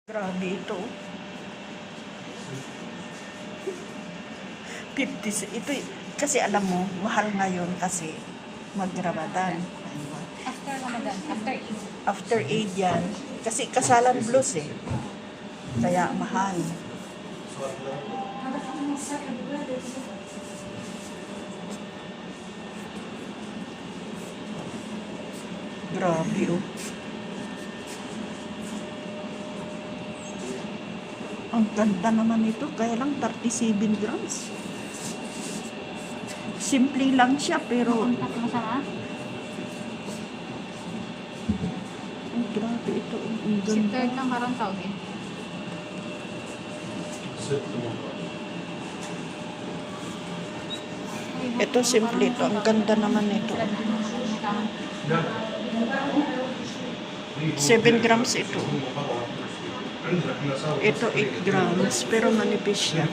Grabe ito. 50, ito, kasi alam mo, mahal ngayon kasi mag-Ramadan. Diba? After Ramadan, after Eid. After Eid yan. Kasi kasalan blues eh. Kaya mahal. Grabe oh. Ang ganda naman ito, kaya lang 37 grams. Simple lang siya, pero Ang masama. ang grabe ito. Ang Si ganda. third lang karon Saudi. Ito simple ito. Ang ganda naman ito. 7 grams ito. Ito 8 grams, pero manipis siya.